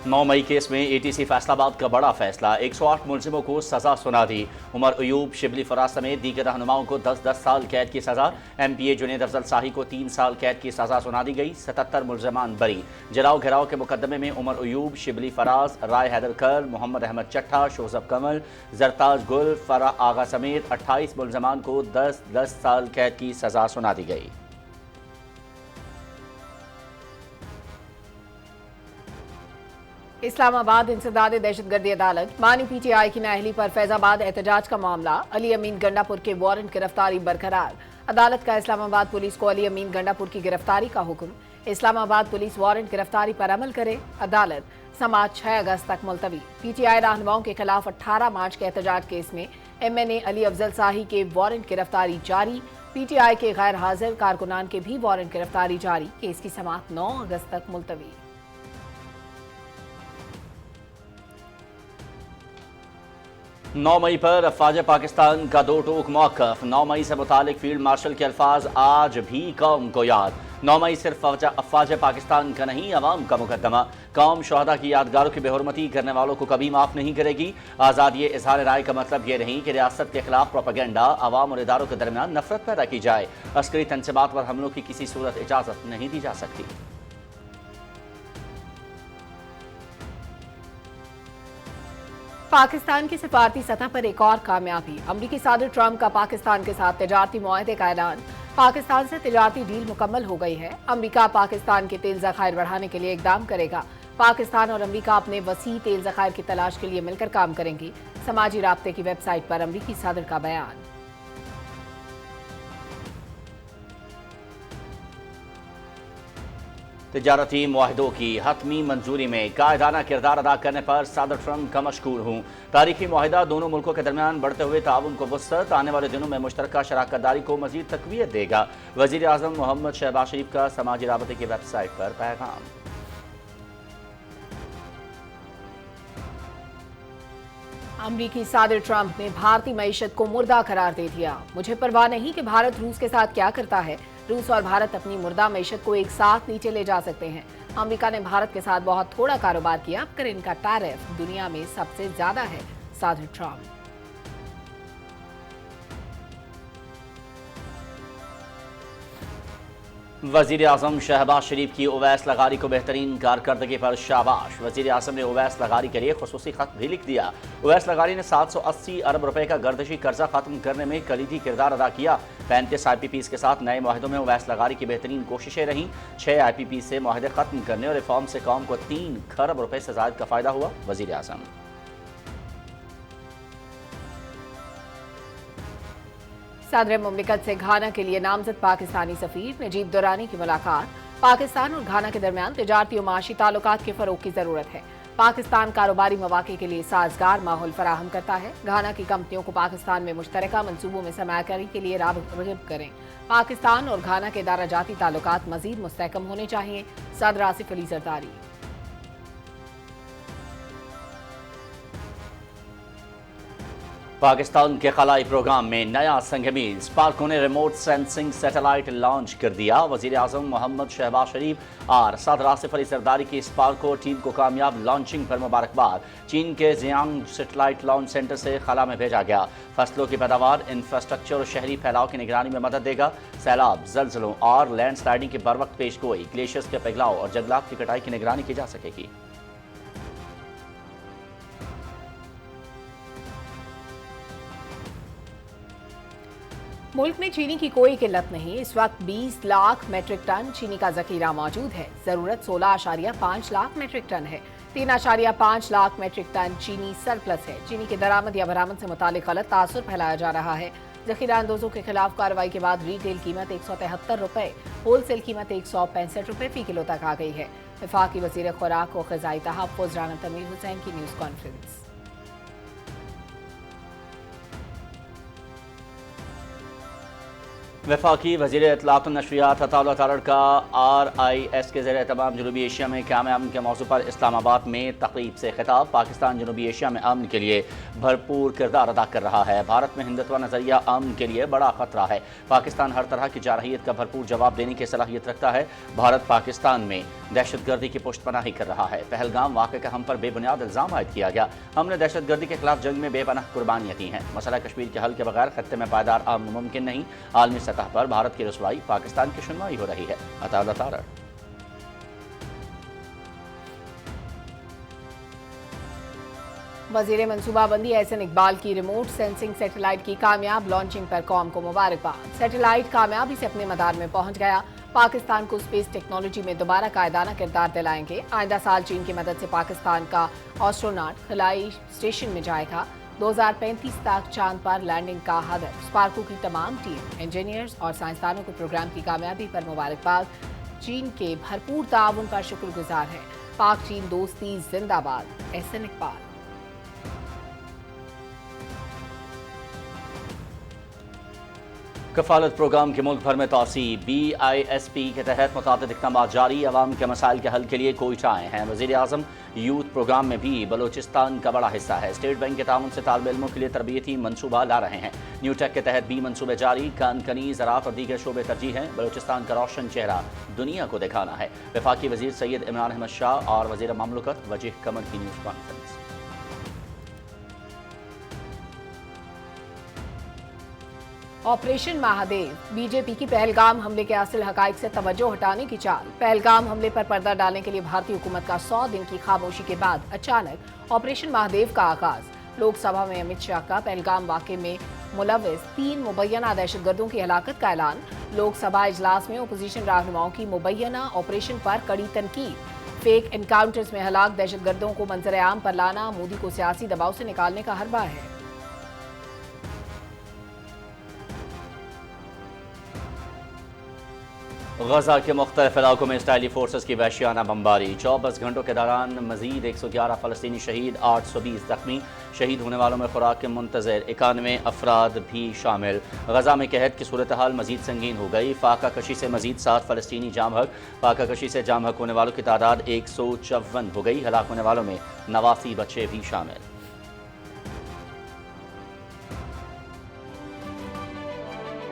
9 मई case में ATC Faisalabad का बड़ा फैसला, 108 मुलजिमों को सजा सुना दी। उमर अयूब, शिबली फराज समेत दीगर रहनुमाओं को 10-10 साल कैद की सजा। MPA जुनेद अफजल शाही को 3 साल कैद की सजा सुना दी गई। 77 मुलजमान बरी। जलाओ घिराव के मुकदमे में उमर अयूब, शिबली फराज, राय हैदर कर, मोहम्मद अहमद चट्ठा, शोजब कमल, जरताज गुल, फराह आगा समेत 28 मुलजमान को 10-10 साल कैद की सजा सुना दी गई। इस्लामाबाद इंसदाद दहशतगर्दी अदालत मानी PTI की नाअहली पर फैजाबाद एहतजाज का मामला। अली अमीन गंडापुर के वारंट गिरफ्तारी बरकरार। अदालत का इस्लामाबाद पुलिस को अली अमीन गंडापुर की गिरफ्तारी का हुक्म। इस्लामाबाद पुलिस वारंट गिरफ्तारी पर अमल करे। अदालत समाअत 6 अगस्त तक मुलतवी। PTI रहनुमाओं के खिलाफ 18 मार्च के एहतजाज केस में MNA अली अफजल शाही के वारंट गिरफ्तारी जारी। PTI के गैर हाजिर कारकुनान के भी वारंट गिरफ्तारी जारी। केस की समाअत 9 अगस्त तक मुलतवी। 9 मई पर अफवाज पाकिस्तान का 2 टोक मौक़िफ़। 9 मई से मुतालिक फील्ड मार्शल के अल्फाज आज भी कौम को याद। 9 मई सिर्फ अफवाज पाकिस्तान का नहीं, अवाम का मुकदमा। कौम शहदा की यादगारों की बेहुरमती करने वालों को कभी माफ़ नहीं करेगी। आज़ादी इज़हार राय का मतलब ये नहीं कि रियासत के खिलाफ प्रोपेगेंडा अवाम और इदारों के दरमियान नफरत पैदा की जाए। अस्करी तंसीबात पर हमलों की किसी सूरत इजाज़त नहीं दी जा सकती। पाकिस्तान की सिफारती सतह पर एक और कामयाबी। अमरीकी सदर ट्रंप का पाकिस्तान के साथ तिजारती मुआहदे का ऐलान। पाकिस्तान से तिजारती डील मुकम्मल हो गई है। अमरीका पाकिस्तान के तेल ज़खायर बढ़ाने के लिए इकदाम करेगा। पाकिस्तान और अमरीका अपने वसी तेल ज़खायर की तलाश के लिए मिलकर काम करेंगी। समाजी राब्ते की वेबसाइट पर अमरीकी सदर का बयान। तिजारती मुआहदों की हतमी मंजूरी में कायदाना किरदार अदा करने पर सदर ट्रंप का मशकूर हूँ। तारीखी मुआहदा दोनों मुल्कों के दरमियान बढ़ते हुए ताउन को वसअत, आने वाले दिनों में मुश्तरका शराकत दारी को मजीद तक़वियत देगा। वज़ीर आज़म मोहम्मद शहबाज शरीफ का समाजी राबते की वेबसाइट पर पैगाम। अमरीकी सदर ट्रंप ने भारतीय मईशत को मुर्दा करार दे दिया। मुझे परवाह नहीं कि भारत रूस के साथ क्या करता है। रूस और भारत अपनी मुर्दा मईशत को एक साथ नीचे ले जा सकते हैं। अमेरिका ने भारत के साथ बहुत थोड़ा कारोबार किया, मगर इनका टैरिफ दुनिया में सबसे ज्यादा है। सदर ट्रंप। वज़ीर आज़म शहबाज शरीफ की उवैस लगारी को बेहतरीन कारकर्दगी पर शाबाश। वज़ीर आज़म ने उवैस लगारी के लिए खुसूसी खत भी लिख दिया। उवैस लगारी ने 780 अरब रुपए का गर्दिशी कर्जा खत्म करने में कलीदी किरदार अदा किया। 35 IPPs के साथ नए मुआहदों में उवैस लगारी की बेहतरीन कोशिशें रहीं। 6 IPP से मुआहदे खत्म करने और रिफॉर्म से कौम को 3 खरब रुपए से ज़ायद का फायदा हुआ। वज़ीर आज़म। सदर मुमलिकत से घाना के लिए नामजद पाकिस्तानी सफीर नजीब दुरानी की मुलाकात। पाकिस्तान और घाना के दरमियान तिजारती और माशी ताल्लुकात के फरोग की जरूरत है। पाकिस्तान कारोबारी मौके के लिए साजगार माहौल फराहम करता है। घाना की कंपनियों को पाकिस्तान में मुश्तरका मनसूबों में सरमायाकारी के लिए राग़िब करें। पाकिस्तान और घाना के दारा जाती ताल्लुकात मजीद मुस्तहकम होने चाहिए। सदर आसिफ अली जरदारी। पाकिस्तान के खलाई प्रोग्राम में नया संगमील। स्पार्को ने रिमोट सेंसिंग सैटेलाइट लॉन्च कर दिया। वज़ीर आज़म मोहम्मद शहबाज शरीफ और सदर आसिफ अली जरदारी की स्पार्को टीम को कामयाब लॉन्चिंग पर मुबारकबाद। चीन के जियांग सैटेलाइट लॉन्च सेंटर से खला में भेजा गया। फसलों की पैदावार, इंफ्रास्ट्रक्चर और शहरी फैलाव की निगरानी में मदद देगा। सैलाब, जल्जलों और लैंड स्लाइडिंग की बर वक्त पेश गोई, ग्लेशियर्स के पिघलाव और जंगलात की कटाई की निगरानी की जा सकेगी। मुल्क में चीनी की कोई किल्लत नहीं। इस वक्त 20 लाख मेट्रिक टन चीनी का जखीरा मौजूद है। जरूरत 16.5 लाख मेट्रिक टन है। 3.5 लाख मेट्रिक टन चीनी सरप्लस है। चीनी की दरामद या बरामद से मुतालिक गलत तासुर फैलाया जा रहा है। जखीरा अंदोजों के खिलाफ कार्रवाई के बाद रिटेल कीमत 173 रुपए, होलसेल कीमत 165 रुपए फी किलो तक आ गई है। वफाकी वज़ीर खुराक और ग़िज़ाई तहफ़्फ़ुज़ राना तनवीर हुसैन की न्यूज़ कॉन्फ्रेंस। वफाकी वज़ीर इत्तलात और नशरियात अताउल्लाह तारड़ का RIS के ज़रिए तमाम जनूबी एशिया में क़याम अमन के मौजू पर इस्लामाबाद में तकरीब से खिताब। पाकिस्तान जनूबी एशिया में अमन के लिए भरपूर किरदार अदा कर रहा है। भारत में हिंदुत्व नज़रिया अमन के लिए बड़ा ख़तरा है। पाकिस्तान हर तरह की जारहियत का भरपूर जवाब देने की सलाहियत रखता है। भारत पाकिस्तान में दहशतगर्दी की पुष्टपनाही कर रहा है। पहलगाम वाक़े का हम पर बेबुनियाद इल्ज़ाम आयद किया गया। हमने दहशतगर्दी के खिलाफ जंग में बेपनाह कुर्बानियाँ दी हैं। मसला कश्मीर के हल के बगैर खत्ते में पायदार अमन मुमकिन नहीं। आलमी सतह पर भारत की रसवाई, पाकिस्तान की सुनवाई हो रही है। अताउल्लाह तारड़। वज़ीर मनसूबाबंदी एहसन इकबाल की रिमोट सेंसिंग सैटेलाइट की कामयाब लॉन्चिंग पर कौम को मुबारकबाद। सैटेलाइट कामयाबी से अपने मदार में पहुंच गया। पाकिस्तान को स्पेस टेक्नोलॉजी में दोबारा कायदाना किरदार दिलाएंगे। आइंदा साल चीन की मदद से पाकिस्तान का एस्ट्रोनॉट खलाई स्टेशन में जाएगा। 2035 तक चांद पर लैंडिंग का हदफ। स्पार्को की तमाम टीम, इंजीनियर्स और साइंसदानों को प्रोग्राम की कामयाबी पर मुबारकबाद। चीन के भरपूर ताउन का शुक्रगुजार है। पाक चीन दोस्ती जिंदाबाद। एहसन इकबाल। कफालत प्रोग्राम के मुल्क भर में तोसी। BISP के तहत मुताबिक इक़दाम जारी। अवाम के मसाइल के हल के लिए कोयटाएँ हैं। वज़ीर आज़म यूथ प्रोग्राम में भी बलोचिस्तान का बड़ा हिस्सा है। स्टेट बैंक के ताउन से तालिब इल्मों के लिए तरबियती मनसूबा ला रहे हैं। न्यू टेक के तहत भी मनसूबे जारी। कानकनी, ज़राअत और दीगर शोबे तरजीह हैं। बलोचिस्तान का रोशन चेहरा दुनिया को दिखाना है। वफाकी वज़ीर सैयद इमरान अहमद शाह और वज़ीर ममलकत वजीह कमर की news conference. Operation Mahadev. BJP की पहलगाम हमले के असल हकाइक से तवज्जो हटाने की चाल। पहलगाम हमले पर पर्दा डालने के लिए भारतीय हुकूमत का 100 दिन की खामोशी के बाद अचानक ऑपरेशन महादेव का आगाज। लोकसभा में अमित शाह का पहलगाम वाक़े में मुलव्विस 3 मुबैना दहशतगर्दों की हलाकत का ऐलान। लोकसभा इजलास में अपोजिशन रहनुमाओं की मुबैना ऑपरेशन पर कड़ी तनकीद। फेक एनकाउंटर्स में हलाक दहशतगर्दों को मंजर आम पर लाना मोदी को सियासी दबाव से निकालने का हरबा है। गजा के मुख्तलिफ इलाकों में इसराइली फोर्सेस की वहशियाना बमबारी। 24 घंटों के दौरान मजीद 111 फ़लस्तीनी शहीद, 820 जख्मी। शहीद होने वालों में खुराक के मुंतज़र 91 अफराद भी शामिल। गजा में कहत की सूरत हाल मजीद संगीन हो गई। फाका कशी से मजीद 7 फ़लस्तीनी जाम हक। फाका कशी से जाम हक होने वालों की तादाद 154 हो गई। हलाक होने वालों में 89 बच्चे भी शामिल।